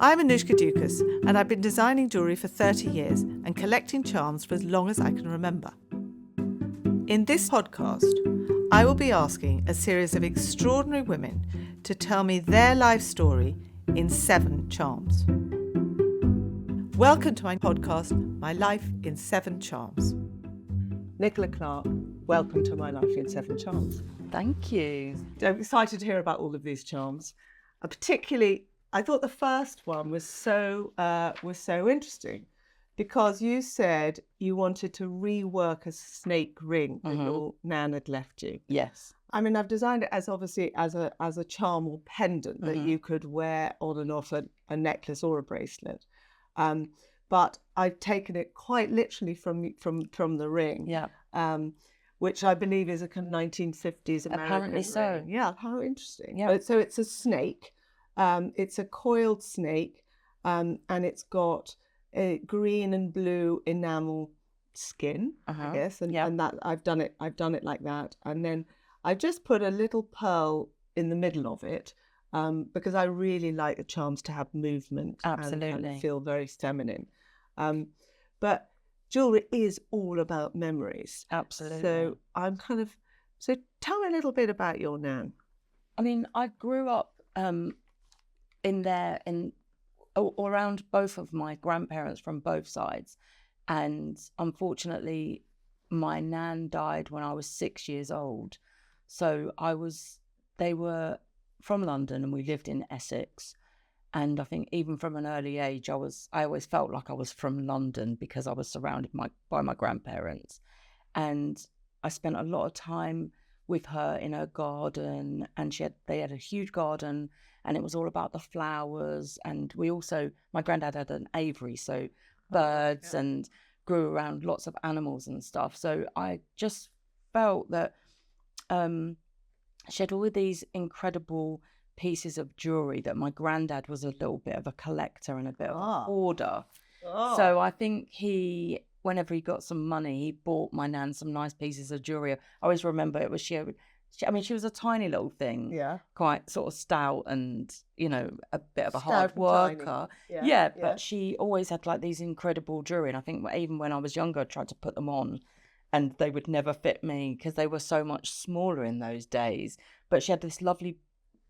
I'm Annoushka Dukas, and I've been designing jewellery for 30 years and collecting charms for as long as I can remember. In this podcast, I will be asking a series of extraordinary women to tell me their life story in 7 charms. Welcome to my podcast, My Life in 7 Charms. Nicola Clarke, welcome to My Life in 7 Charms. Thank you. I'm excited to hear about all of these charms. Particularly, I thought the first one was so interesting because you said you wanted to rework a snake ring that your nan had left you. Yes. I mean, I've designed it as obviously as a charm or pendant that you could wear on and off a necklace or a bracelet. But I've taken it quite literally from the ring. Yeah. Which I believe is a kind of 1950s American Apparently so. ring. Yeah, how interesting. Yeah. So it's a snake. It's a coiled snake, and it's got a green and blue enamel skin, I guess, and that I've done it like that, and then I've just put a little pearl in the middle of it, because I really like the charms to have movement. Absolutely. And feel very feminine. But jewelry is all about memories. Absolutely. So tell me a little bit about your nan. I mean, I grew up around both of my grandparents from both sides, and unfortunately my nan died when I was 6 years old. So they were from London and we lived in Essex, and I think even from an early age I always felt like I was from London because I was surrounded by my grandparents, and I spent a lot of time with her in her garden, and they had a huge garden, and it was all about the flowers. And my granddad had an aviary, so birds, and grew around lots of animals and stuff. So I just felt that she had all of these incredible pieces of jewelry, that my granddad was a little bit of a collector and a bit of a hoarder. So I think whenever he got some money, he bought my nan some nice pieces of jewelry. I always remember it was she was a tiny little thing, quite sort of stout and, a bit of a hard worker. But she always had like these incredible jewelry. And I think even when I was younger, I tried to put them on and they would never fit me because they were so much smaller in those days. But she had this lovely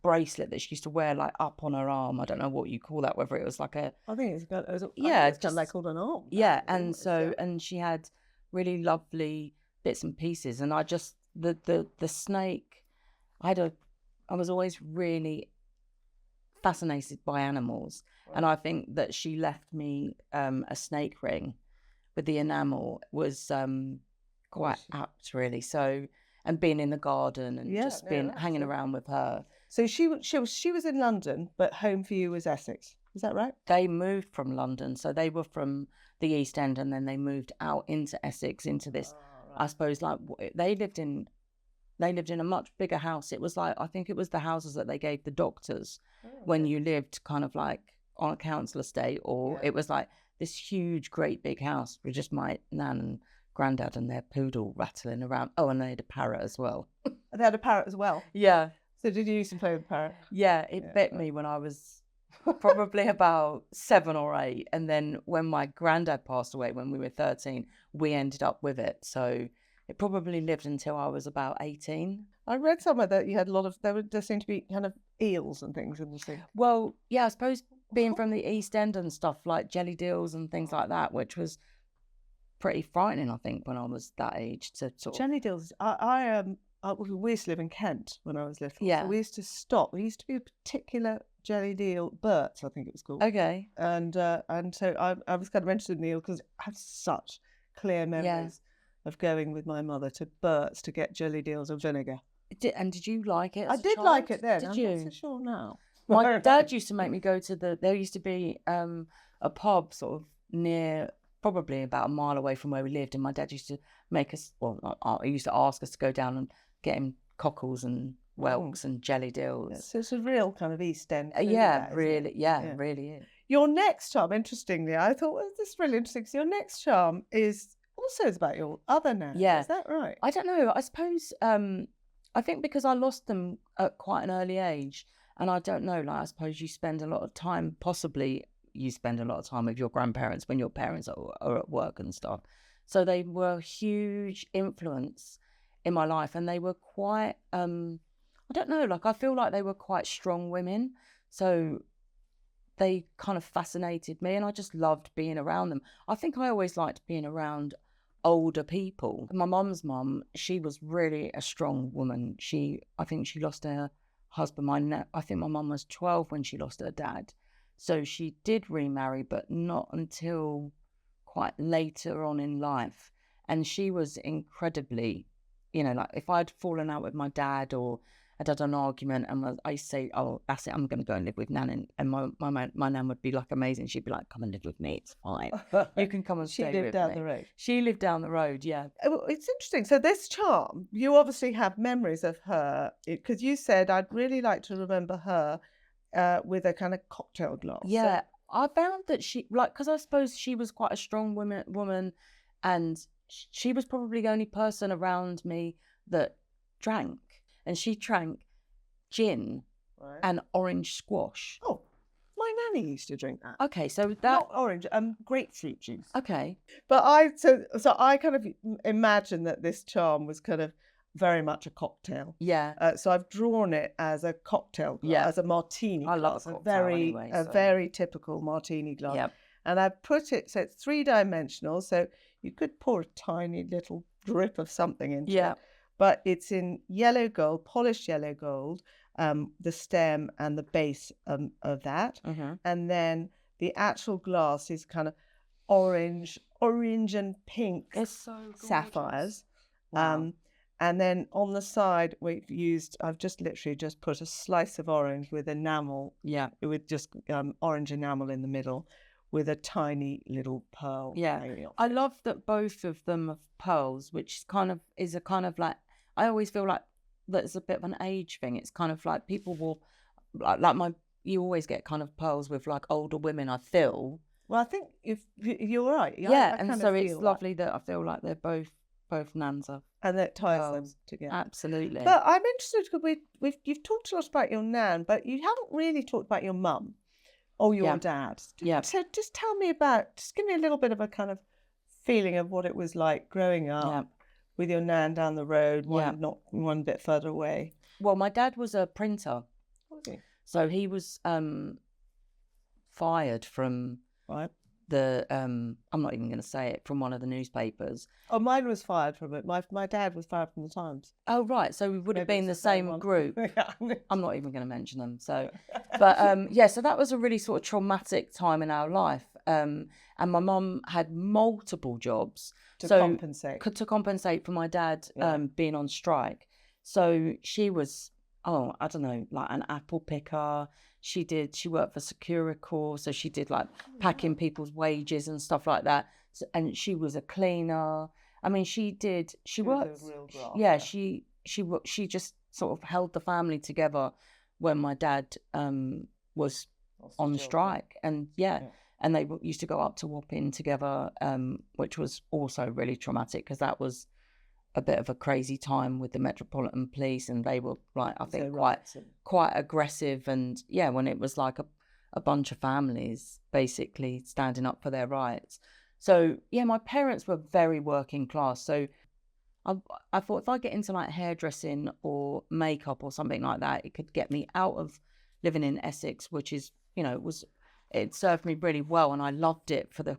bracelet that she used to wear like up on her arm. I don't know what you call that, whether it was like a... I think it's just like called an arm. Yeah, and and she had really lovely bits and pieces, and I just the snake. I was always really fascinated by animals, and I think that she left me a snake ring with the enamel was quite apt, really. So, and being in the garden and just hanging around with her. So she was in London, but home for you was Essex. Is that right? They moved from London, so they were from the East End, and then they moved out into Essex, into this. I suppose like they lived in a much bigger house. It was like, I think it was the houses that they gave the doctors when you lived kind of like on a council estate, or it was like this huge, great big house with just my nan and granddad and their poodle rattling around. Oh, and they had a parrot as well. They had a parrot as well? Yeah. So did you used to play with the parrot? Yeah, it bit me when I was probably about 7 or 8. And then when my granddad passed away when we were 13, we ended up with it. So it probably lived until I was about 18. I read somewhere that you had a lot of, there seemed to be kind of eels and things in the sea. Well, yeah, I suppose being from the East End and stuff, like jelly deals and things like that, which was pretty frightening, I think, when I was that age. To sort jelly deals, we used to live in Kent when I was little. Yeah. So we used to stop. There used to be a particular jelly deal, Bert's, I think it was called. Okay. And so I was kind of interested in the eel because I have such clear memories of going with my mother to Bert's to get jelly deals of vinegar. Did you like it? I did like it then. Did I'm you? not so sure now. My dad used to make me go to there used to be a pub sort of near, probably about a mile away from where we lived, and my dad used to make us, he used to ask us to go down and get him cockles and whelks and jelly deals. So it's a real kind of East End food, really is. Your next charm, interestingly, I thought, well, this is really interesting, because your next charm is about your other nan. Yeah. Is that right? I don't know. I suppose, I think because I lost them at quite an early age, And I don't know, like, I suppose you spend a lot of time, possibly you spend a lot of time with your grandparents when your parents are at work and stuff. So they were a huge influence in my life, and they were quite, I don't know, like, I feel like they were quite strong women. So they kind of fascinated me, and I just loved being around them. I think I always liked being around older people. My mum's mum, she was really a strong woman. I think she lost her husband. I think my mum was 12 when she lost her dad. So she did remarry, but not until quite later on in life. And she was incredibly, like, if I'd fallen out with my dad or I'd had an argument and I say, oh, that's it, I'm going to go and live with Nan. And my Nan would be like amazing. She'd be like, come and live with me. It's fine. You can come and stay with me. She lived down the road. She lived down the road, yeah. It's interesting. So this charm, you obviously have memories of her, because you said, I'd really like to remember her with a kind of cocktail glass. Yeah, so I found that she, like, because I suppose she was quite a strong woman, and she was probably the only person around me that drank. And she drank gin and orange squash. Oh, my nanny used to drink that. Okay, so that... Not orange, grapefruit juice. Okay. But so I kind of imagine that this charm was kind of very much a cocktail. Yeah. So I've drawn it as a cocktail glass, as a martini glass. I love a cocktail very typical martini glass. Yep. And I've put it, so it's 3-dimensional, so you could pour a tiny little drip of something into it. But it's in yellow gold, polished yellow gold, the stem and the base of that. Mm-hmm. And then the actual glass is kind of orange and pink. It's so gorgeous. Sapphires. Wow. And then on the side, I've just literally put a slice of orange with enamel. Yeah. With just orange enamel in the middle with a tiny little pearl. Yeah. I love that both of them have pearls, which is a kind of like, I always feel like that's a bit of an age thing. It's kind of like people will, you always get kind of pearls with like older women, I feel. Well, I think if you're right. Yeah, and so it's lovely that I feel like they're both Nans are. And that ties them together. Absolutely. But I'm interested, because you've talked a lot about your Nan, but you haven't really talked about your mum or your dad. Yeah. So just give me a little bit of a kind of feeling of what it was like growing up with your Nan down the road, one bit further away. Well, my dad was a printer. Was he? So he was fired from the I'm not even going to say it, from one of the newspapers. Oh, mine was fired from it. My dad was fired from the Times. Oh, right. So we would have been the same group. I'm not even going to mention them. So, but so that was a really sort of traumatic time in our life. And my mum had multiple jobs to compensate for my dad being on strike. So she was, I don't know, like an apple picker. She worked for Securicor, so she did like packing people's wages and stuff like that. So, and she was a cleaner. I mean, she worked. Yeah, she just sort of held the family together when my dad was on strike, and and they used to go up to Wapping together, which was also really traumatic because that was a bit of a crazy time with the Metropolitan Police, and they were like, I think, quite aggressive, and when it was like a bunch of families basically standing up for their rights. So my parents were very working class. So I thought if I get into like hairdressing or makeup or something like that, it could get me out of living in Essex, which is, it served me really well, and I loved it for the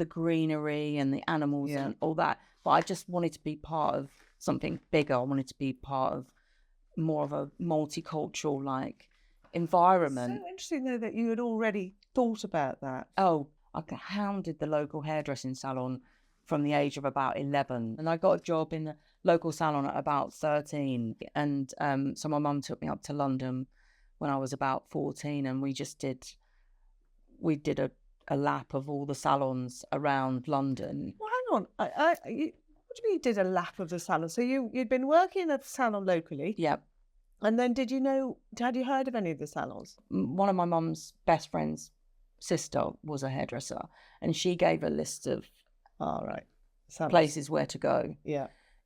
greenery and the animals and all that. But I just wanted to be part of something bigger. I wanted to be part of more of a multicultural like environment. So interesting though that you had already thought about that. Oh, I hounded the local hairdressing salon from the age of about 11, and I got a job in the local salon at about 13. And so my mum took me up to London when I was about 14, and we did a lap of all the salons around London. Well, hang on. What do you mean you did a lap of the salon? So you'd been working at the salon locally? Yep. And then had you heard of any of the salons? One of my mum's best friend's sister was a hairdresser, and she gave a list of salons. Places where to go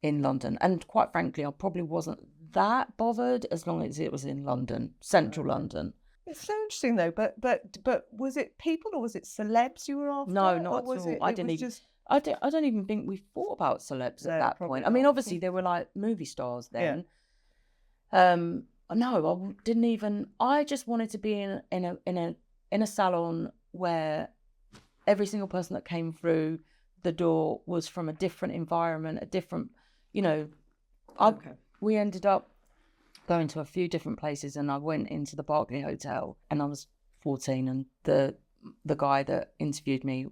in London. And quite frankly, I probably wasn't that bothered as long as it was in London, central London. It's so interesting though, but was it people or was it celebs you were after? No, not at all. I don't even think we thought about celebs at that point. I mean, obviously they were like movie stars then. No, I didn't even. I just wanted to be in a salon where every single person that came through the door was from a different environment, a different, we ended up going to a few different places, and I went into the Berkeley Hotel, and I was 14, and the guy that interviewed me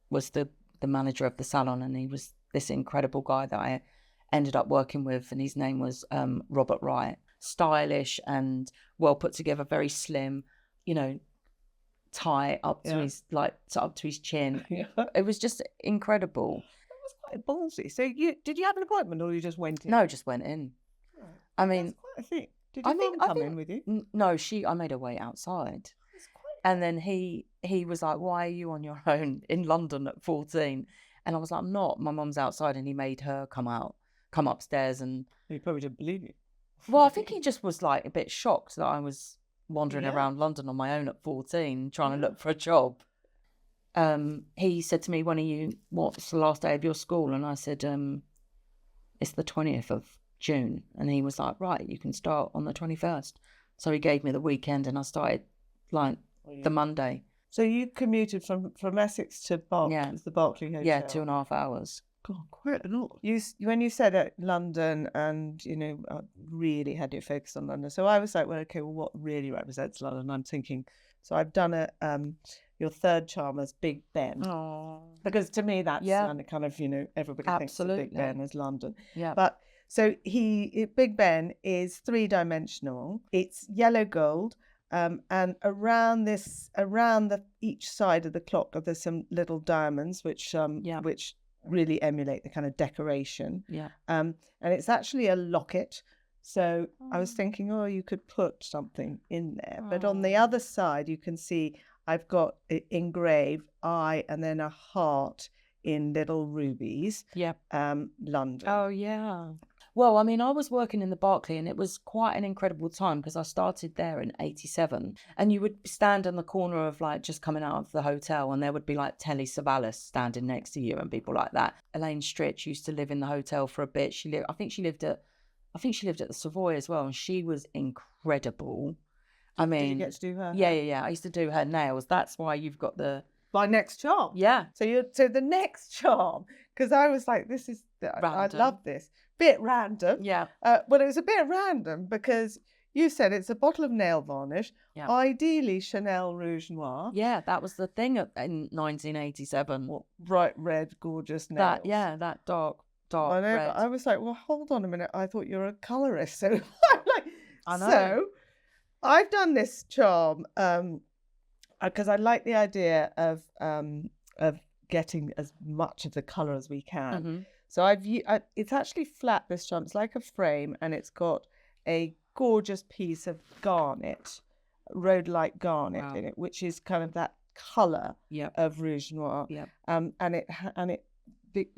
was the manager of the salon, and he was this incredible guy that I ended up working with, and his name was Robert Wright. Stylish and well put together, very slim, tie up to his up to his chin. It was just incredible. That was quite ballsy. So did you have an appointment or you just went in? No, just went in. Right. I mean, that's quite a thing. Did your mum come in with you? No, I made her wait outside. And then he was like, "Why are you on your own in London at 14?" And I was like, "I'm not. My mum's outside." And he made her come upstairs, and he probably didn't believe you. Well, I think he just was like a bit shocked that I was wandering around London on my own at 14 trying to look for a job. He said to me, what's the last day of your school? And I said, it's the 20th of June. And he was like, right, you can start on the 21st. So he gave me the weekend and I started like the Monday. So you commuted from Essex to Berkeley, the Berkeley Hotel? Yeah, 2.5 hours. God, quite a lot. When you said at London and, really had your focus on London. So I was like, well, okay, what really represents London? I'm thinking, so I've done your third charm as Big Ben. Oh. Because to me, that's kind of, everybody thinks of Big Ben as London. Yeah. But so Big Ben is 3-dimensional. It's yellow gold. And around each side of the clock, there's some little diamonds, which really emulate the kind of decoration. Yeah. And it's actually a locket. So I was thinking, you could put something in there. But on the other side, you can see I've got it engraved I and then a heart in little rubies. Yep. London. Oh, yeah. Well, I mean, I was working in the Berkeley and it was quite an incredible time because I started there in 87 and you would stand on the corner of like just coming out of the hotel and there would be like Telly Savalas standing next to you and people like that. Elaine Stritch used to live in the hotel for a bit. I think she lived at the Savoy as well and she was incredible. I mean, did you get to do her? Yeah. I used to do her nails. That's why you've got my next charm. Yeah. So the next charm, because I was like, this is I love this. Bit random. Yeah. But it was a bit random because you said it's a bottle of nail varnish, ideally Chanel Rouge Noir. Yeah, that was the thing in 1987. What, bright red, gorgeous nails. That dark red. I was like, well, hold on a minute. I thought you were a colorist. So I'm like, I know. So I've done this charm because I like the idea of getting as much of the color as we can. Mm-hmm. So it's actually flat, this charm. It's like a frame and it's got a gorgeous piece of garnet, rhodolite garnet in it, which is kind of that colour of Rouge Noir. Yep. And it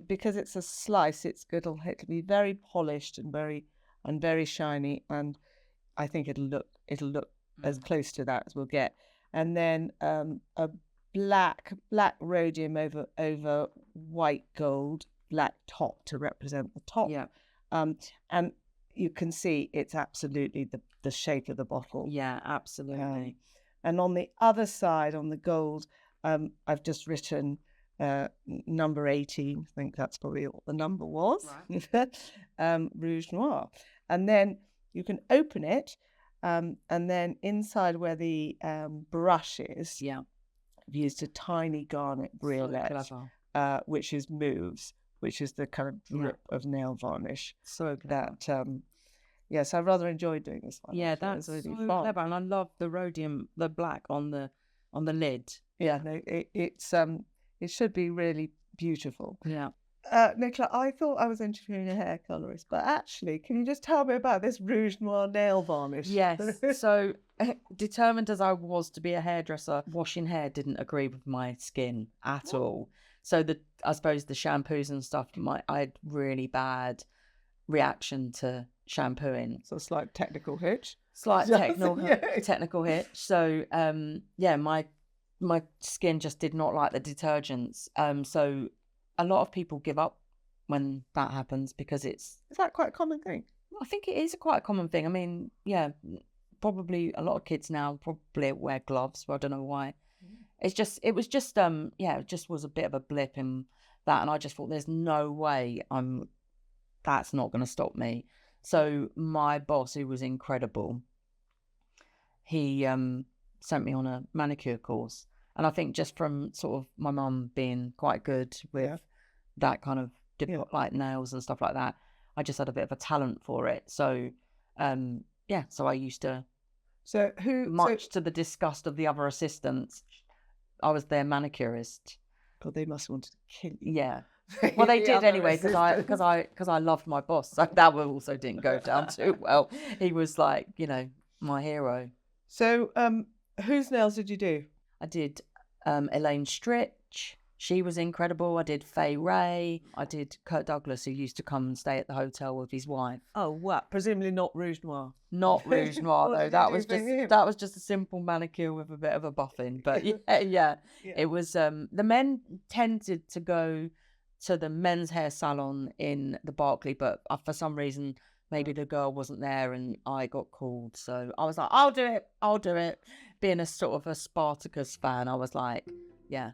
because it's a slice, it'll be very polished and very shiny, and I think it'll look as close to that as we'll get. And then a black rhodium over white gold. Black top to represent the top. Yeah. And you can see it's absolutely the shape of the bottle. Yeah, absolutely. And on the other side, on the gold, I've just written number 18. I think that's probably what the number was. Right. Rouge Noir. And then you can open it, and then inside where the brush is, I've used a tiny garnet brillet, which is mousse, which is the kind of drip of nail varnish. So clever. Yes, I rather enjoyed doing this one. Yeah, that's really so fun. Clever, and I love the rhodium, the black on the lid. Yeah, no, it should be really beautiful. Yeah. Nicola, I thought I was interviewing a hair colorist, but actually, can you just tell me about this Rouge Noir nail varnish? Yes. So, determined as I was to be a hairdresser, washing hair didn't agree with my skin at all. So I suppose the shampoos and stuff, I had really bad reaction to shampooing. So it's like technical hitch. Slight technical hitch. So my skin just did not like the detergents. So a lot of people give up when that happens because is that quite a common thing? I think it is quite a common thing. I mean, yeah, probably a lot of kids now probably wear gloves. Well, I don't know why. It was just a bit of a blip in that, and I just thought there's no way that's not going to stop me. So my boss, who was incredible, he sent me on a manicure course, and I think just from sort of my mum being quite good with that kind of like nails and stuff like that, I just had a bit of a talent for it. So so I used to. So to the disgust of the other assistants, I was their manicurist. God, they must have wanted to kill you. Yeah. Well, they did anyway because I loved my boss. So that also didn't go down too well. He was like, my hero. So, whose nails did you do? I did Elaine Stritch. She was incredible. I did Faye Ray. I did Kurt Douglas, who used to come and stay at the hotel with his wife. Oh, what? Presumably not Rouge Noir. Not Rouge Noir though. That was just a simple manicure with a bit of a buffing. But yeah. It was. The men tended to go to the men's hair salon in the Berkeley, but for some reason maybe the girl wasn't there and I got called. So I was like, I'll do it. Being a sort of a Spartacus fan, I was like, yeah.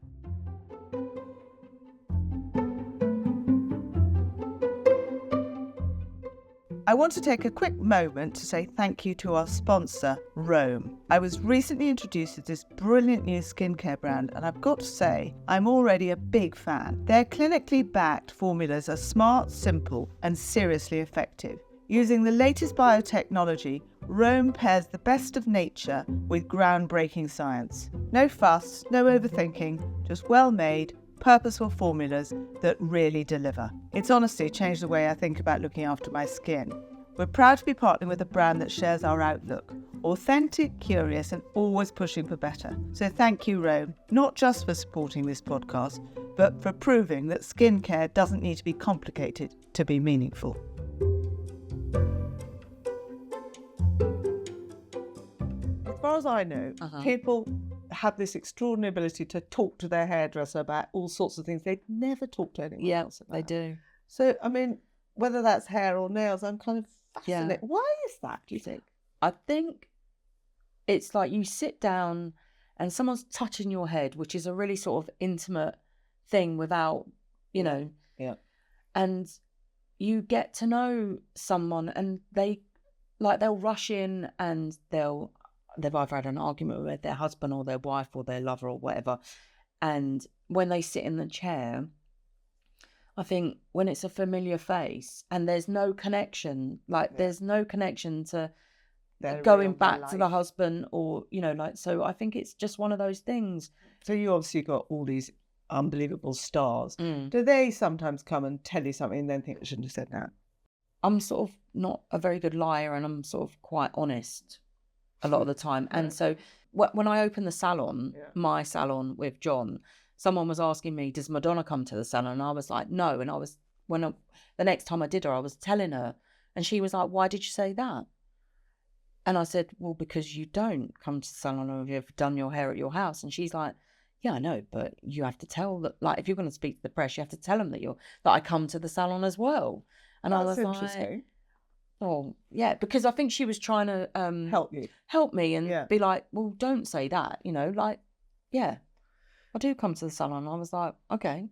I want to take a quick moment to say thank you to our sponsor, Rome. I was recently introduced to this brilliant new skincare brand, and I've got to say, I'm already a big fan. Their clinically backed formulas are smart, simple, and seriously effective. Using the latest biotechnology, Rome pairs the best of nature with groundbreaking science. No fuss, no overthinking, just well-made, purposeful formulas that really deliver. It's honestly changed the way I think about looking after my skin. We're proud to be partnering with a brand that shares our outlook. Authentic, curious, and always pushing for better. So thank you, Rome, not just for supporting this podcast, but for proving that skincare doesn't need to be complicated to be meaningful. As far as I know, people have this extraordinary ability to talk to their hairdresser about all sorts of things they'd never talk to anyone else about. They do. So, I mean, whether that's hair or nails, I'm kind of fascinated. Yeah. Why is that, do you think? I think it's like you sit down and someone's touching your head, which is a really sort of intimate thing without, Yeah. And you get to know someone and they'll rush in and they've either had an argument with their husband or their wife or their lover or whatever. And when they sit in the chair, I think when it's a familiar face and there's no connection, there's no connection to going back to the husband or, so I think it's just one of those things. So you obviously got all these unbelievable stars. Do they sometimes come and tell you something and then think I shouldn't have said that? I'm sort of not a very good liar and I'm sort of quite honest a lot of the time. And so when I opened the salon, my salon with John, someone was asking me, does Madonna come to the salon? And I was like, no. And the next time I did her, I was telling her and she was like, why did you say that? And I said, well, because you don't come to the salon or you've done your hair at your house. And she's like, yeah, I know, but you have to tell that, if you're going to speak to the press, you have to tell them that I come to the salon as well. And That's I was interesting. Like, oh, yeah, because I think she was trying to help me and be like, well, don't say that, yeah, I do come to the salon. I was like, okay.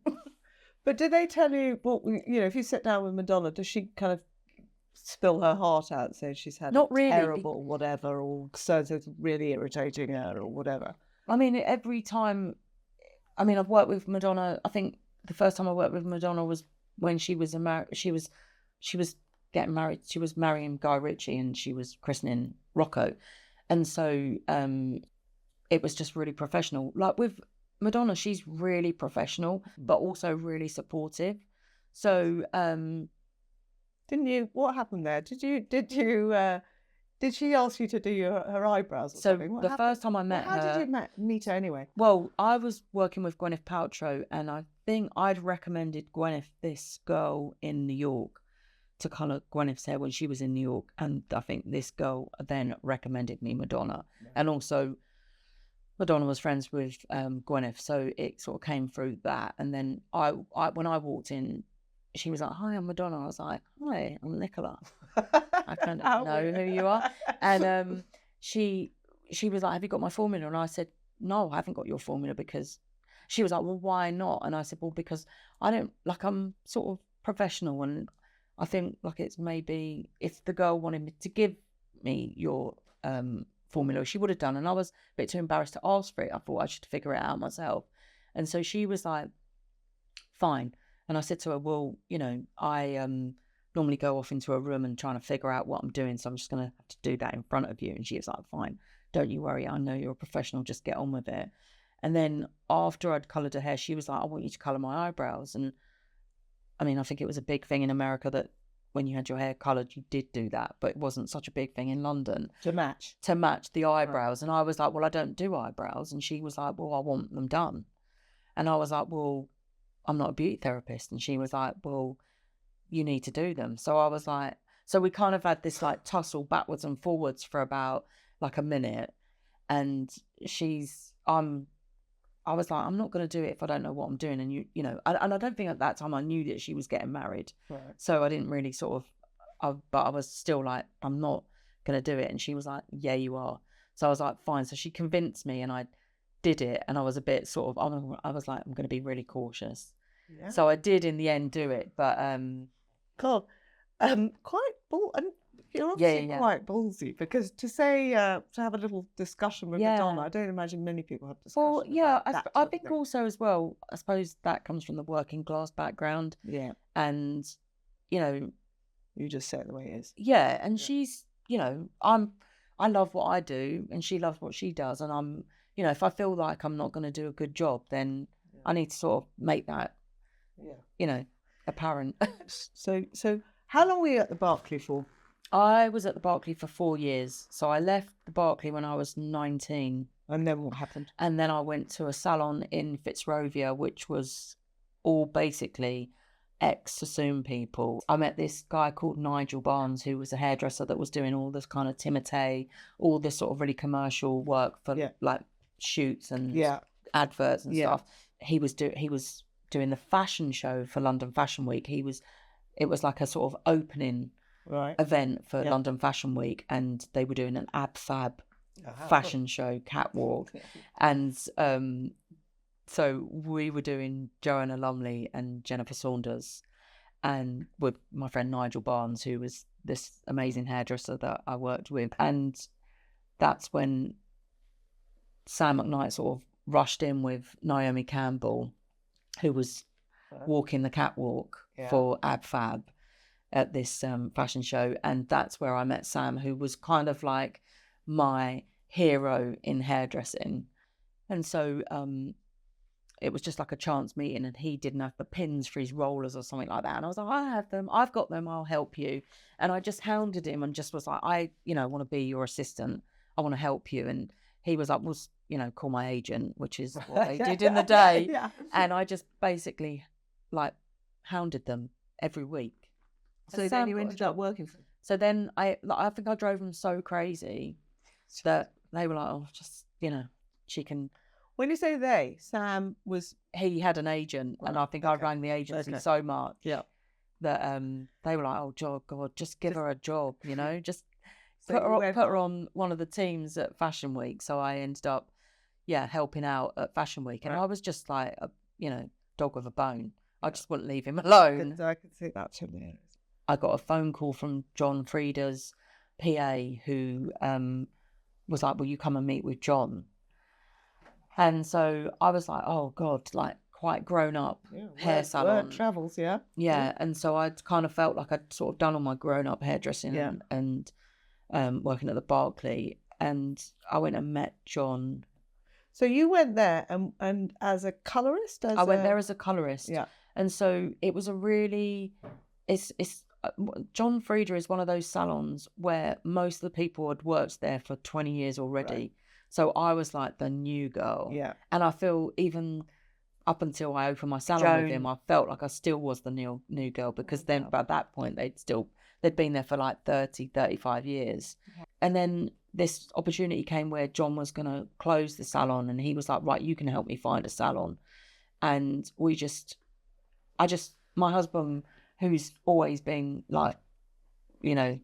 But did they tell you, if you sit down with Madonna, does she kind of spill her heart out, say she's had Not really, terrible whatever, or so it's really irritating her or whatever? I mean, every time, I've worked with Madonna. I think the first time I worked with Madonna was when she was getting married. She was marrying Guy Ritchie and she was christening Rocco. And so it was just really professional. Like with Madonna, she's really professional, but also really supportive. So what happened there? Did she ask you to do her eyebrows or something? What the happened? First time I met her... How did you meet her anyway? Well, I was working with Gwyneth Paltrow and I think I'd recommended Gwyneth this girl in New York to colour Gwyneth's hair when she was in New York, and I think this girl then recommended me Madonna, and also Madonna was friends with Gwyneth, so it sort of came through that. And then I when I walked in, she was like, "Hi, I'm Madonna." I was like, "Hi, I'm Nicola." I kind of know who you are. And she was like, "Have you got my formula?" And I said, "No, I haven't got your formula," because she was like, "Well, why not?" And I said, "Well, because I don't, like, I'm sort of professional, and I think, like, it's maybe if the girl wanted me to give me your formula, she would have done." And I was a bit too embarrassed to ask for it. I thought I should figure it out myself. And so she was like, "Fine." And I said to her, "Well, you know, I normally go off into a room and trying to figure out what I'm doing, so I'm just going to have to do that in front of you." And she was like, "Fine, don't you worry. I know you're a professional. Just get on with it." And then after I'd coloured her hair, she was like, "I want you to colour my eyebrows." And I mean, I think it was a big thing in America that when you had your hair coloured, you did do that, but it wasn't such a big thing in London. To match the eyebrows. Right. And I was like, "Well, I don't do eyebrows." And she was like, "Well, I want them done." And I was like, "Well, I'm not a beauty therapist." And she was like, "Well, you need to do them." So I was like, so we kind of had this like tussle backwards and forwards for about like a minute. And I was like, "I'm not going to do it if I don't know what I'm doing." And you know, and I don't think at that time I knew that she was getting married. Right. So I didn't really but I was still like, "I'm not going to do it." And she was like, "Yeah, you are." So I was like, "Fine." So she convinced me and I did it. And I was a bit sort of, I was like, "I'm going to be really cautious." Yeah. So I did in the end do it. But, God, quite bold. And you're obviously quite ballsy, because to say, to have a little discussion with Madonna, I don't imagine many people have discussions. Well, yeah, I think also as well, I suppose that comes from the working class background. Yeah. And, you know, you just say it the way it is. Yeah. And she's, you know, I love what I do and she loves what she does. And I'm, you know, if I feel like I'm not going to do a good job, then I need to sort of make that, you know, apparent. So how long were you at the Berkeley for? I was at the Berkeley for 4 years. So I left the Berkeley when I was 19. And then what happened? And then I went to a salon in Fitzrovia, which was all basically ex-Sassoon people. I met this guy called Nigel Barnes, who was a hairdresser that was doing all this kind of Timotei, all this sort of really commercial work for like shoots and adverts and stuff. He was doing the fashion show for London Fashion Week. It was like a sort of opening event for London Fashion Week, and they were doing an ab fab fashion show catwalk. And so we were doing Joanna Lumley and Jennifer Saunders, and with my friend Nigel Barnes, who was this amazing hairdresser that I worked with. And that's when Sam McKnight sort of rushed in with Naomi Campbell, who was walking the catwalk for Ab Fab at this fashion show. And that's where I met Sam, who was kind of like my hero in hairdressing. And so it was just like a chance meeting, and he didn't have the pins for his rollers or something like that. And I was like, "I have them, I've got them, I'll help you." And I just hounded him and just was like, "I want to be your assistant. I want to help you." And he was like, "Well, call my agent," which is what they did in the day. And I just basically like hounded them every week. So then you ended up working for them. So then I think I drove them so crazy that they were like, "Oh, just, she can." When you say they, Sam he had an agent, and I think I rang the agency so much that they were like, "Oh, God, just give her a job, just put her on one of the teams at Fashion Week." So I ended up, helping out at Fashion Week, and I was just like, a dog with a bone. I just wouldn't leave him alone. I could see that too. I got a phone call from John Frieda's PA, who was like, "Will you come and meet with John?" And so I was like, "Oh God," like quite grown up hair salon. Word travels, Yeah. And so I kind of felt like I'd sort of done all my grown up hairdressing and working at the Berkeley. And I went and met John. So you went there and as a colorist? I went there as a colorist. Yeah. And so it was John Frieda is one of those salons where most of the people had worked there for 20 years already. Right. So I was like the new girl. Yeah. And I feel up until I opened my salon with him, I felt like I still was the new girl, because then by that point they'd been there for like 30, 35 years. Yeah. And then this opportunity came where John was going to close the salon, and he was like, right, you can help me find a salon. And my husband, who's always been like, you know,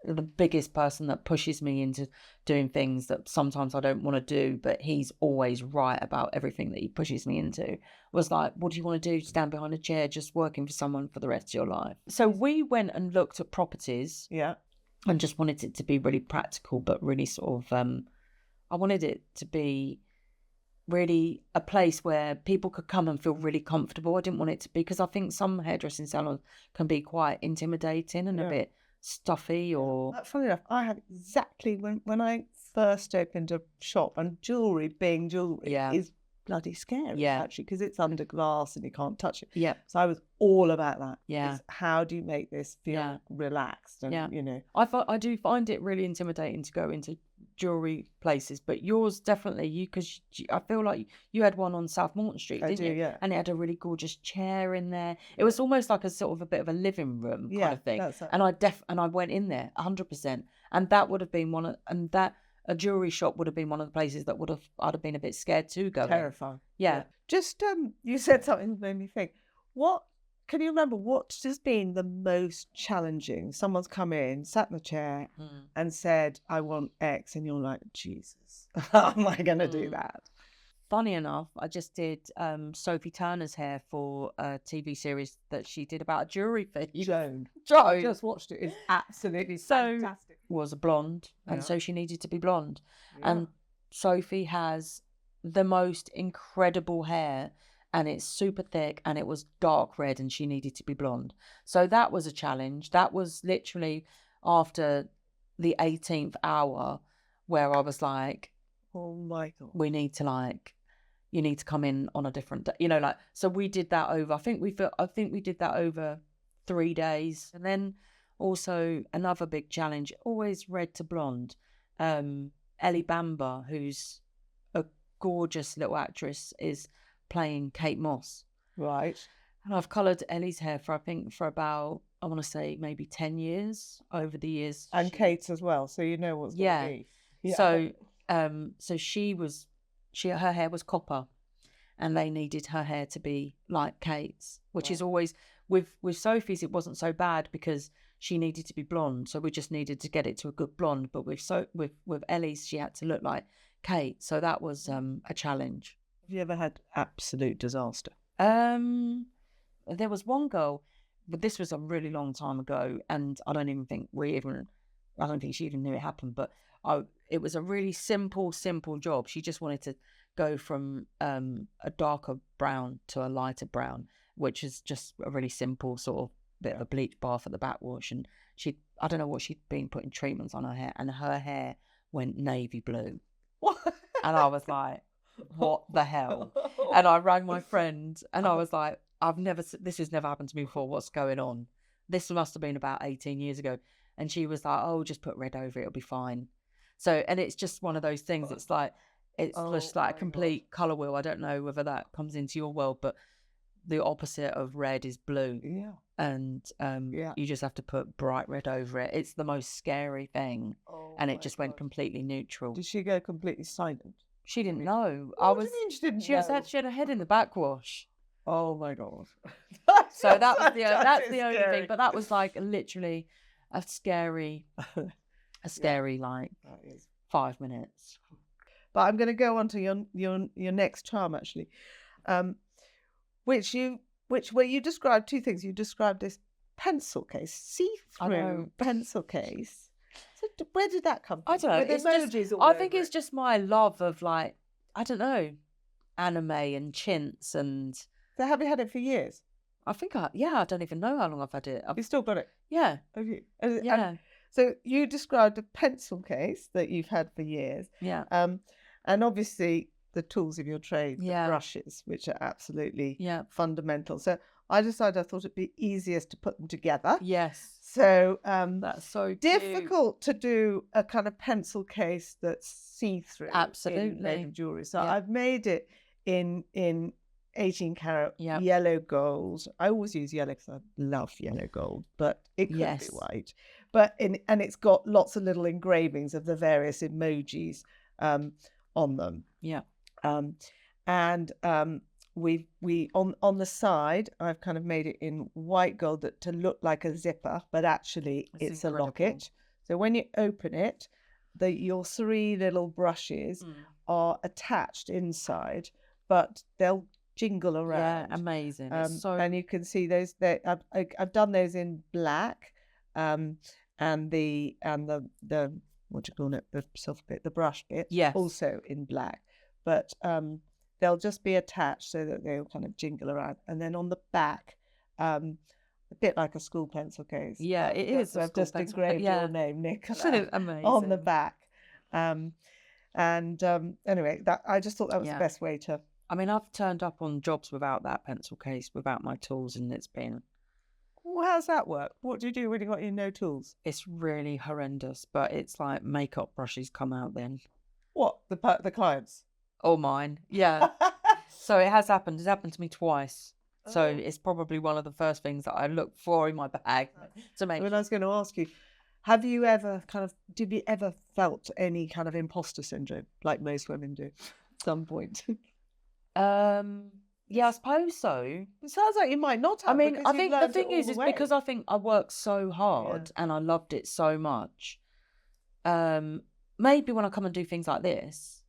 the biggest person that pushes me into doing things that sometimes I don't want to do, but he's always right about everything that he pushes me into, was like, what do you want to do? Stand behind a chair just working for someone for the rest of your life? So we went and looked at properties. Yeah. And just wanted it to be really practical, but really sort of, I wanted it to be really a place where people could come and feel really comfortable. I didn't want it to be, because I think some hairdressing salons can be quite intimidating and a bit stuffy or... Funny enough, I had exactly, when I first opened a shop, and jewellery being jewellery is bloody scary, actually, because it's under glass and you can't touch it. Yeah. So I was all about that. Yeah. It's how do you make this feel relaxed? And, you know. I do find it really intimidating to go into jewellery places, but yours definitely, because I feel like you had one on South Morton Street, didn't you? Yeah. And it had a really gorgeous chair in there. It was almost like a sort of a bit of a living room kind of thing. And I went in there 100%, and that would have been a jewellery shop would have been one of the places that I'd have been a bit scared to go. Terrifying. Yeah. Just you said something that made me think. Can you remember what's just been the most challenging? Someone's come in, sat in the chair, and said, "I want X," and you're like, "Jesus, how am I going to do that?" Funny enough, I just did Sophie Turner's hair for a TV series that she did about a jewellery thing. Joan. I just watched it. It's absolutely fantastic. Was a blonde, and so she needed to be blonde. Yeah. And Sophie has the most incredible hair, and it's super thick, and it was dark red, and she needed to be blonde. So that was a challenge. That was literally after the 18th hour, where I was like, "Oh my God, we need to you need to come in on a different day," you know, like. So we did that over. I think we did that over 3 days, and then also another big challenge, always red to blonde. Ellie Bamber, who's a gorgeous little actress, is playing Kate Moss. Right. And I've coloured Ellie's hair for about, I want to say maybe 10 years over the years. And Kate's as well, so you know what's going to be. Yeah. So her hair was copper, and they needed her hair to be like Kate's, which is always, with Sophie's it wasn't so bad because she needed to be blonde, so we just needed to get it to a good blonde. But with Ellie's, she had to look like Kate, so that was a challenge. Have you ever had absolute disaster? There was one girl, but this was a really long time ago, and I don't think she even knew it happened. But it was a really simple job. She just wanted to go from a darker brown to a lighter brown, which is just a really simple sort of bit of a bleach bath at the backwash. And I don't know what she'd been putting treatments on her hair, and her hair went navy blue. What? And I was like, what the hell? And I rang my friend, and I was like, this has never happened to me before. What's going on? This must have been about 18 years ago. And she was like, oh, just put red over it, it'll be fine. So, and it's just one of those things. It's like, just like a complete colour wheel. I don't know whether that comes into your world, but the opposite of red is blue. Yeah. And you just have to put bright red over it. It's the most scary thing. And it just went completely neutral. Did she go completely silent? She didn't know. What do you mean she didn't know? She had her head in the backwash. Oh my God. So that's the only thing. But that was like literally a scary like 5 minutes. But I'm going to go on to your next charm actually, where you described two things. You described this pencil case, see-through pencil case. So where did that come from? I don't know. I think it's just my love of, like, I don't know, anime and chintz. And so have you had it for years? I think I don't even know how long I've had it. You still got it? Yeah. Have you? Yeah. So you described a pencil case that you've had for years. Yeah. And obviously the tools of your trade, the brushes, which are absolutely fundamental. So I decided I thought it'd be easiest to put them together. Yes. So that's so difficult to do a kind of pencil case that's see-through. Absolutely. Made of jewellery. So I've made it in 18 karat Yep. yellow gold. I always use yellow because I love yellow gold, but it could Yes. be white. But and it's got lots of little engravings of the various emojis on them. Yeah. And we on the side, I've kind of made it in white gold to look like a zipper, but actually it's a locket. So when you open it, your 3 little brushes are attached inside, but they'll jingle around. Yeah, amazing. And you can see those. I've done those in black, and the what do you call it? The soft bit, the brush bit. Yes. Also in black, but they'll just be attached so that they'll kind of jingle around. And then on the back, a bit like a school pencil case. Yeah, it is. So I've just engraved your name, Nicola, amazing, on the back. Anyway, that I just thought that was the best way to. I mean, I've turned up on jobs without that pencil case, without my tools, and it's been. Well, how's that work? What do you do when you got your no tools? It's really horrendous, but it's like makeup brushes come out then. What, the clients? Or mine, yeah. So it has happened. It's happened to me twice. So it's probably one of the first things that I look for in my bag to make. I was going to ask you, did you ever felt any kind of imposter syndrome, like most women do, at some point? Yeah, I suppose so. It sounds like you might not have. I mean, I think the thing is because I think I worked so hard and I loved it so much. Maybe when I come and do things like this,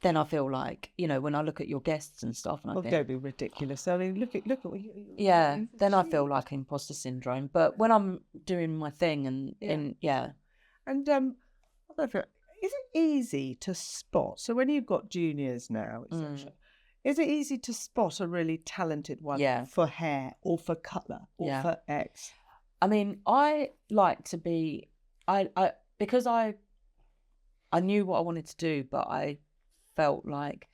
then I feel like, when I look at your guests and stuff, and I think, don't be ridiculous. I mean, look at what you. Yeah, then I feel like imposter syndrome. But when I'm doing my thing and And I don't know, is it easy to spot? So when you've got juniors now, etc. Is it easy to spot a really talented one for hair or for colour or for X? I mean, I like to be, because I knew what I wanted to do, but I felt like,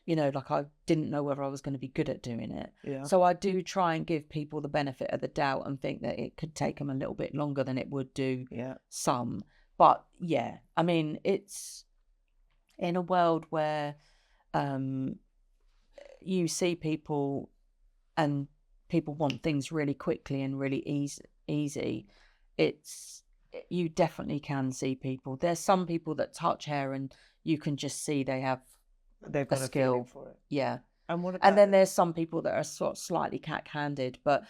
like I didn't know whether I was going to be good at doing it. Yeah. So I do try and give people the benefit of the doubt and think that it could take them a little bit longer than it would do some. But I mean, it's in a world where you see people and people want things really quickly and really easy. You definitely can see people. There's some people that touch hair and you can just see they've got a skill for it. Yeah. And then there's some people that are sort of slightly cack-handed, but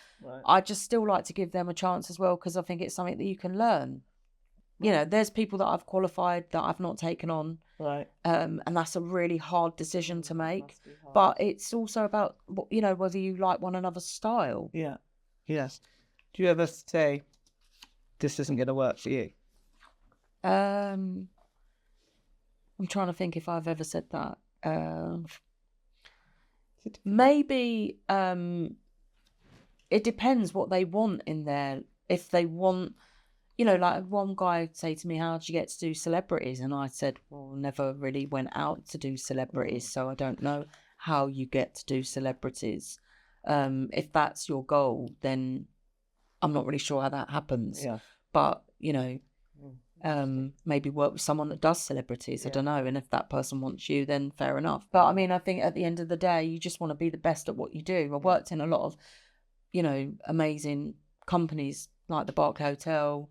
I just still like to give them a chance as well, because I think it's something that you can learn. There's people that I've qualified that I've not taken on. Right. And that's a really hard decision to make. But it's also about, whether you like one another's style. Yeah. Yes. Do you ever say, this isn't going to work for you? I'm trying to think if I've ever said that. Maybe it depends what they want in there. If they want, like one guy say to me, how did you get to do celebrities? And I said, well, never really went out to do celebrities, so I don't know how you get to do celebrities. If that's your goal, then I'm not really sure how that happens. Yeah. But, maybe work with someone that does celebrities. I don't know. And if that person wants you, then fair enough. But I mean, I think at the end of the day, you just want to be the best at what you do. I worked in a lot of, amazing companies like the Barclay Hotel,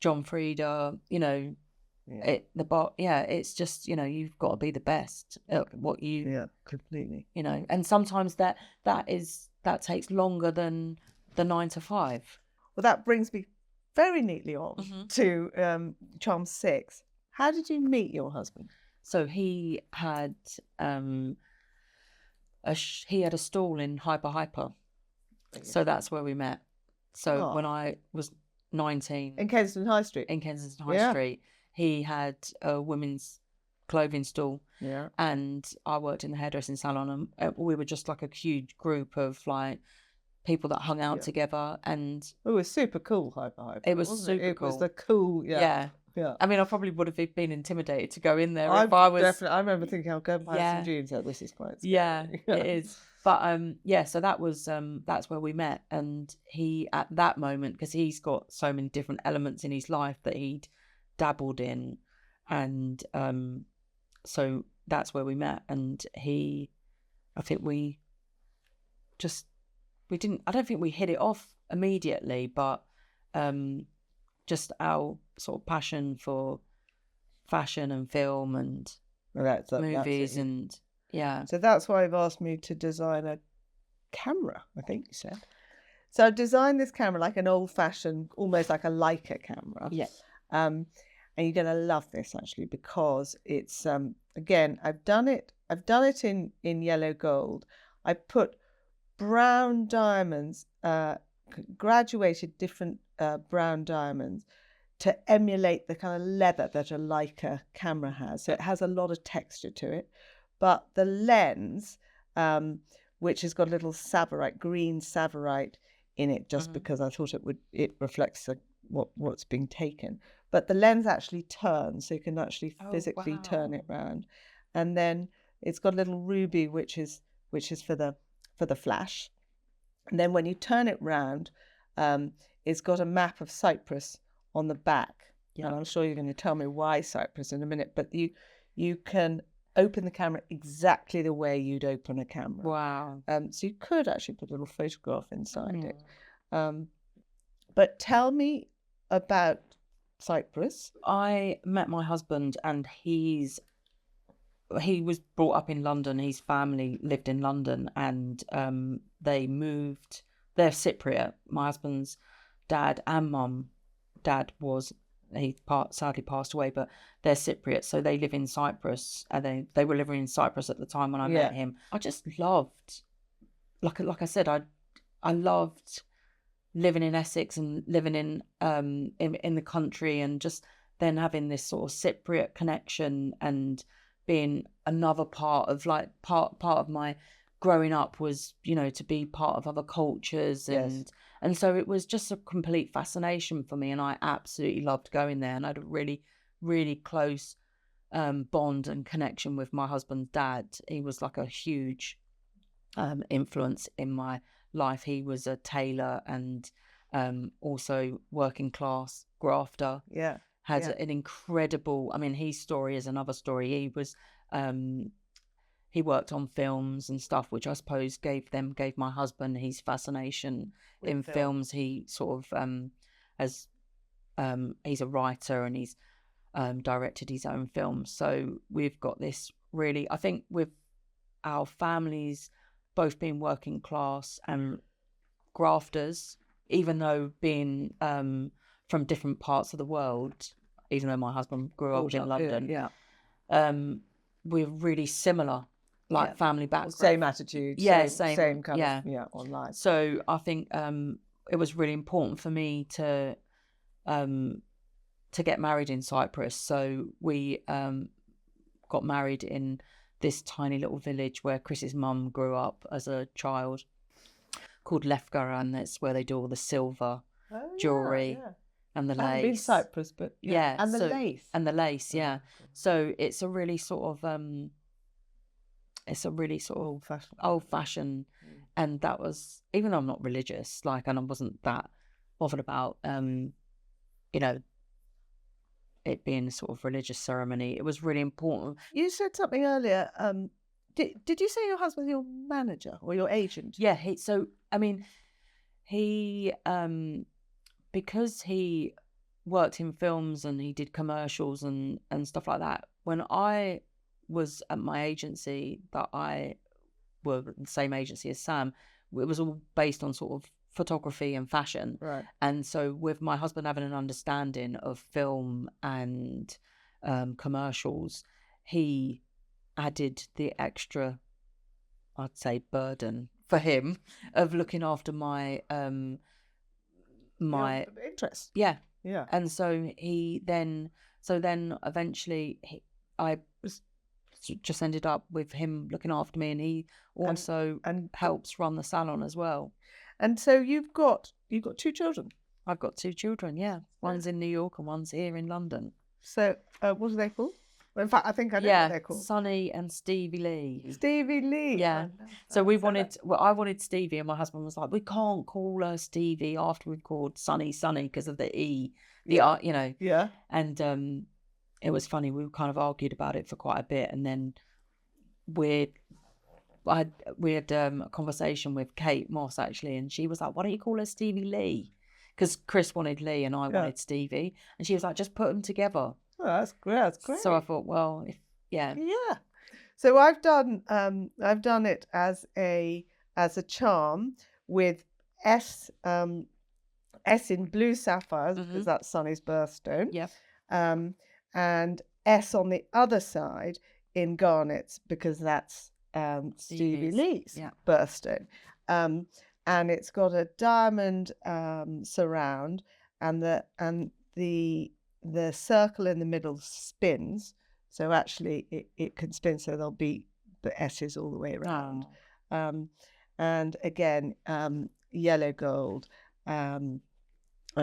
John Frieda, it's just, you've got to be the best at what you. Yeah, completely. And sometimes that takes longer than the 9 to 5. Well, that brings me very neatly on to Charm 6. How did you meet your husband? So he had a stall in Hyper. So that's where we met. So when I was 19. In Kensington High Street? In Kensington High Street. He had a women's clothing stall. Yeah. And I worked in the hairdressing salon, and we were just like a huge group of like people that hung out together, and it was super cool. Hyper. It was super cool. It was the cool. Yeah. I mean, I probably would have been intimidated to go in there if I was. Definitely. I remember thinking, I'll go and buy some jeans at this is quite scary. Yeah, it is. But so that was that's where we met, and he at that moment, because he's got so many different elements in his life that he'd dabbled in, and so that's where we met. And I don't think we hit it off immediately, but just our sort of passion for fashion and film and movies and So that's why I've asked me to design a camera, I think you said. So I designed this camera like an old-fashioned, almost like a Leica camera. Yeah. And you're going to love this actually, because it's again, I've done it in yellow gold. I put brown diamonds, graduated different brown diamonds, to emulate the kind of leather that a Leica camera has. So it has a lot of texture to it. But the lens, which has got a little Savorite, green Savorite in it, just because I thought it reflects what's being taken. But the lens actually turns, so you can actually physically turn it round. And then it's got a little ruby, which is for the flash. And then when you turn it round, it's got a map of Cyprus on the back. Yeah. And I'm sure you're going to tell me why Cyprus in a minute, but you can open the camera exactly the way you'd open a camera. Wow. So you could actually put a little photograph inside it. But tell me about Cyprus. I met my husband, and he was brought up in London. His family lived in London, and they moved. They're Cypriot. My husband's dad and mum. Dad sadly passed away, but they're Cypriot, so they live in Cyprus. And they were living in Cyprus at the time when I met him. I just loved, like I said, I loved living in Essex and living in the country, and just then having this sort of Cypriot connection, and being another part of my growing up was, to be part of other cultures. And so it was just a complete fascination for me, and I absolutely loved going there. And I had a really, really close bond and connection with my husband's dad. He was like a huge influence in my life. He was a tailor and also working class grafter. Yeah. Had an incredible, his story is another story. He was he worked on films and stuff, which I suppose gave my husband his fascination in films. He sort of he's a writer, and he's directed his own films. So we've got this really, I think, with our families both being working class and grafters, even though being from different parts of the world, even though my husband grew up in London, we're really similar, family background, same attitude, same kind of online. So I think it was really important for me to get married in Cyprus. So we got married in this tiny little village where Chris's mum grew up as a child, called Lefka, and that's where they do all the silver jewellery and the lace. I haven't been Cyprus, but and the lace. And the lace, So it's a really sort of old fashioned, and that was, even though I'm not religious, and I wasn't that bothered about it being a sort of religious ceremony. It was really important. You said something earlier. Did you say your husband's your manager or your agent? Yeah. He because he worked in films and he did commercials and stuff like that. When I was at my agency, that I were the same agency as Sam, it was all based on sort of photography and fashion. Right. And so with my husband having an understanding of film and commercials, he added the extra, I'd say, burden for him of looking after my my interest. Yeah. And so then eventually I just ended up with him looking after me, and he also helps run the salon as well. And so you've got 2 children. I've got 2 children, yeah. One's in New York and one's here in London. So what are they called? Well, in fact, I think I know what they're called. Sonny and Stevie Lee. Stevie Lee. Yeah. So I wanted Stevie, and my husband was like, we can't call her Stevie after we've called Sonny because of the E. R, Yeah. And it was funny. We kind of argued about it for quite a bit, and then we had a conversation with Kate Moss actually, and she was like, "Why don't you call her Stevie Lee?" Because Chris wanted Lee and I wanted Stevie, and she was like, "Just put them together." Oh, that's great. That's great. So I thought, well, yeah. So I've done it as a charm with S in blue sapphires because that's Sunny's birthstone. Yeah. And S on the other side in garnets because that's Stevie Lee's birthstone. And it's got a diamond surround, and the circle in the middle spins. So actually it can spin, so there'll be the S's all the way around. And again, yellow gold, and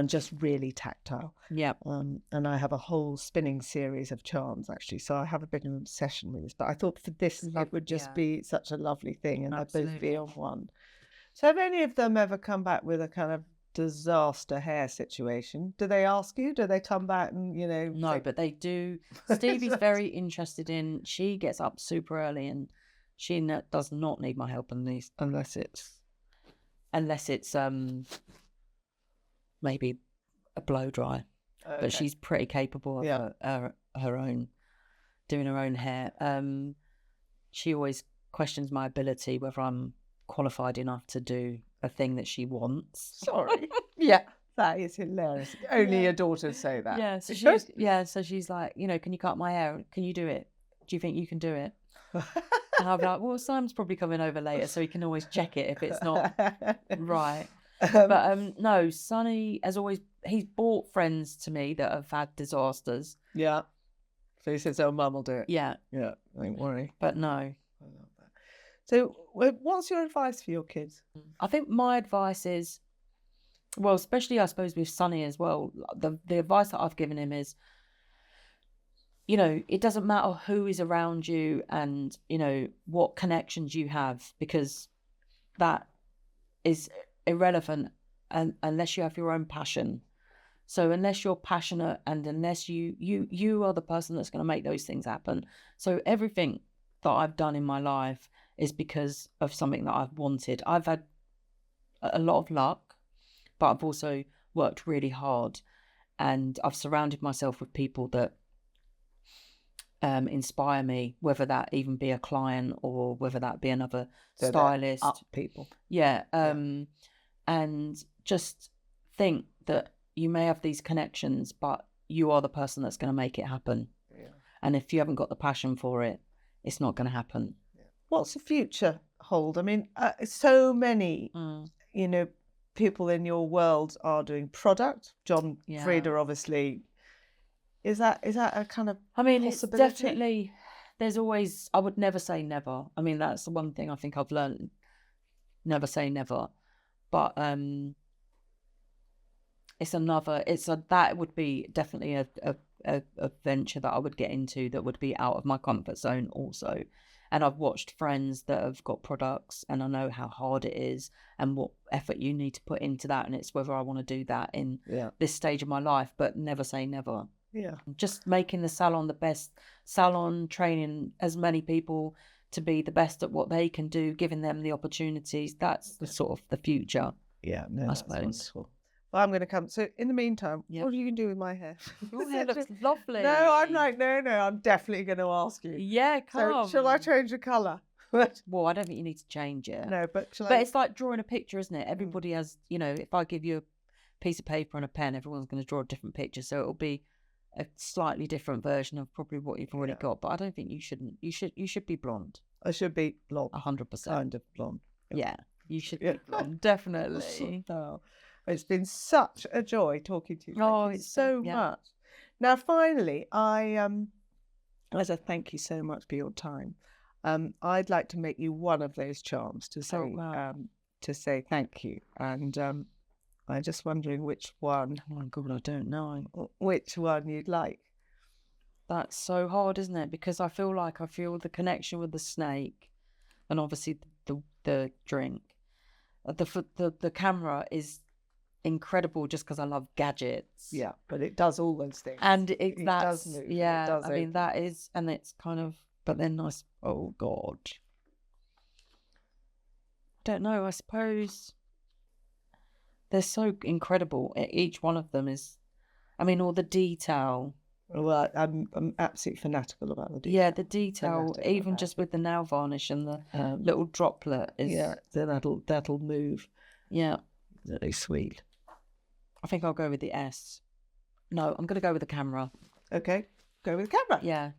just really tactile. Yeah. And I have a whole spinning series of charms actually, so I have a bit of an obsession with this. But I thought for this it would just be such a lovely thing, and they'd both be on one. So have any of them ever come back with a kind of disaster hair situation? Do they ask you? Do they come back and, you know? No, but they do. Stevie's very interested in, she gets up super early and she does not need my help unless it's maybe a blow dry. Okay. But she's pretty capable of her own, doing her own hair. She always questions my ability, whether I'm qualified enough to do a thing that she wants. Sorry. Yeah, that is hilarious. Only your daughters say that. Yeah, so she's like, you know, can you cut my hair? Can you do it? Do you think you can do it? And I'll be like, well, Simon's probably coming over later, so he can always check it if it's not right. But no, Sonny has always, he's brought friends to me that have had disasters. Yeah. So he says, oh, Mum will do it. Yeah. Yeah, don't worry. But no. So what's your advice for your kids? I think my advice is, well, especially I suppose with Sonny as well, the advice that I've given him is, you know, it doesn't matter who is around you and, you know, what connections you have, because that is irrelevant unless you have your own passion. So unless you're passionate and unless you are the person that's going to make those things happen. So everything that I've done in my life is because of something that I've wanted. I've had a lot of luck, but I've also worked really hard, and I've surrounded myself with people that inspire me, whether that even be a client or whether that be another stylist. Up people. Yeah. And just think that you may have these connections, but you are the person that's going to make it happen. Yeah. And if you haven't got the passion for it, it's not going to happen. What's the future hold? I mean, so many, you know, people in your world are doing product. John Frieda, obviously. Is that a kind of possibility? It's definitely, there's always, I would never say never. I mean, that's the one thing I think I've learned. Never say never. But that would be definitely a venture that I would get into that would be out of my comfort zone also. And I've watched friends that have got products, and I know how hard it is and what effort you need to put into that. And it's whether I want to do that in this stage of my life, but never say never. Yeah. Just making the salon the best salon, training as many people to be the best at what they can do, giving them the opportunities. That's the sort of the future. Yeah, no, I suppose. Wonderful. Well, I'm going to come. So in the meantime, what are you going to do with my hair? Your hair looks lovely. No, I'm like, no, I'm definitely going to ask you. Yeah, come. So shall I change the colour? Well, I don't think you need to change it. No, but it's like drawing a picture, isn't it? Everybody has, you know, if I give you a piece of paper and a pen, everyone's going to draw a different picture. So it'll be a slightly different version of probably what you've already got. But I don't think you shouldn't. You should be blonde. I should be blonde. 100%. Kind of blonde. Yeah, you should be blonde. Definitely. Oh, it's been such a joy talking to you. Thank you so much. Now, finally, as a thank you so much for your time, I'd like to make you one of those charms to say thank you. And I'm just wondering which one. Oh my God, I don't know. Which one you'd like. That's so hard, isn't it? Because I feel the connection with the snake, and obviously the drink. The camera is incredible just because I love gadgets. Yeah, but it does all those things. And it does move. Yeah, it does I mean, that is, and it's kind of, But then oh God. Don't know, I suppose they're so incredible. Each one of them is, I mean, all the detail. Well, I'm absolutely fanatical about the detail. Yeah, the detail, even just with the nail varnish and the little droplet is. Yeah, that'll move. Yeah, Really sweet. I think I'll go with the S. No, I'm going to go with the camera. Okay, go with the camera. Yeah.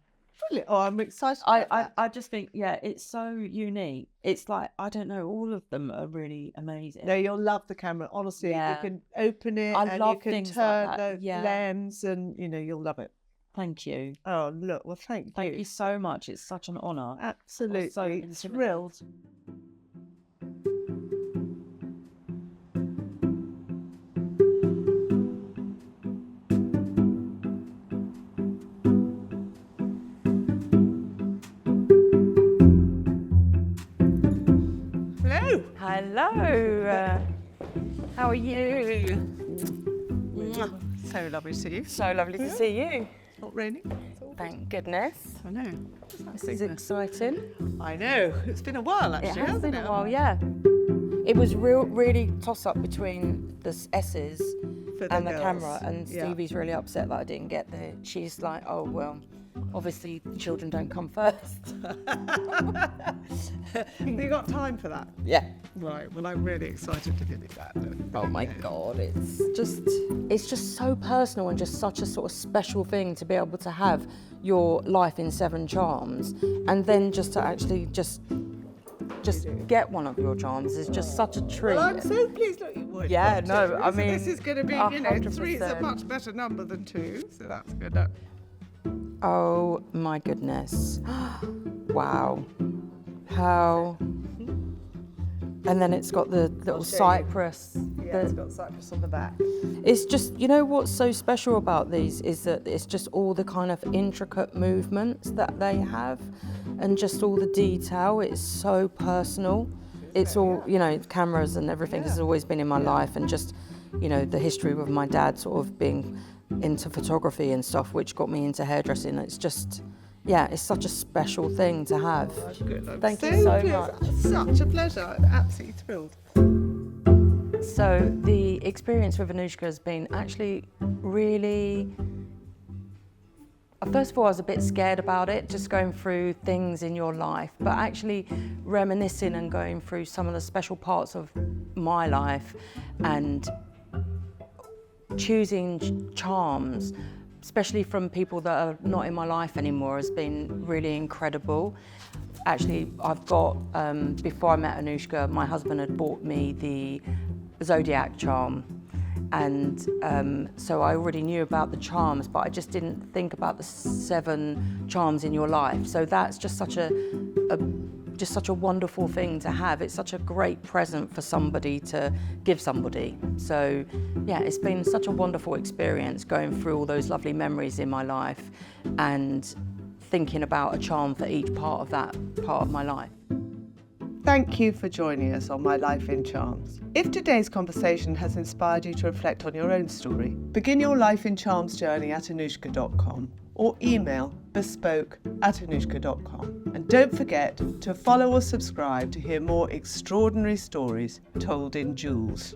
Brilliant. Oh, I'm excited. I just think, yeah, it's so unique. It's like, I don't know, all of them are really amazing. No, you'll love the camera. Honestly, you can open it and you can turn the lens and, you'll love it. Thank you. Oh, look. Well, thank you. Thank you so much. It's such an honour. Absolutely. So thrilled. Hello. How are you? So lovely to see you. So lovely to see you. It's not raining. Thank goodness. I know. This is exciting. I know. It's been a while, actually. It has been a while, yeah. It was really toss up between the S's and the camera, and Stevie's really upset that I didn't get there. She's like, oh, well, obviously children don't come first. You got time for that? Yeah. Right. Well, I'm really excited to give you that. Oh my God, it's just so personal and just such a sort of special thing to be able to have your life in 7 charms, and then just to actually just get one of your charms is just such a treat. Well, I'm so pleased that you would. Yeah, no, I mean, this is going to be, 3 is a much better number than 2, so that's good. Oh my goodness. Wow. How. And then it's got the little cypress. Yeah, it's got cypress on the back. It's just, what's so special about these is that it's just all the kind of intricate movements that they have and just all the detail. It's so personal. It's all, cameras and everything has always been in my life, and just, the history with my dad sort of being into photography and stuff, which got me into hairdressing. It's just, it's such a special thing to have. Thank you so much. Such a pleasure. I'm absolutely thrilled. So the experience with Annoushka has been actually really... First of all, I was a bit scared about it, just going through things in your life, but actually reminiscing and going through some of the special parts of my life and choosing charms, especially from people that are not in my life anymore, has been really incredible. Actually, I've got, before I met Annoushka, my husband had bought me the Zodiac charm. And so I already knew about the charms, but I just didn't think about the 7 charms in your life. So that's just such a wonderful thing to have. It's such a great present for somebody to give somebody. So yeah, it's been such a wonderful experience going through all those lovely memories in my life and thinking about a charm for each part of that part of my life. Thank you for joining us on My Life in Charms. If today's conversation has inspired you to reflect on your own story, begin your Life in Charms journey at Annoushka.com or email bespoke@Annoushka.com. And don't forget to follow or subscribe to hear more extraordinary stories told in jewels.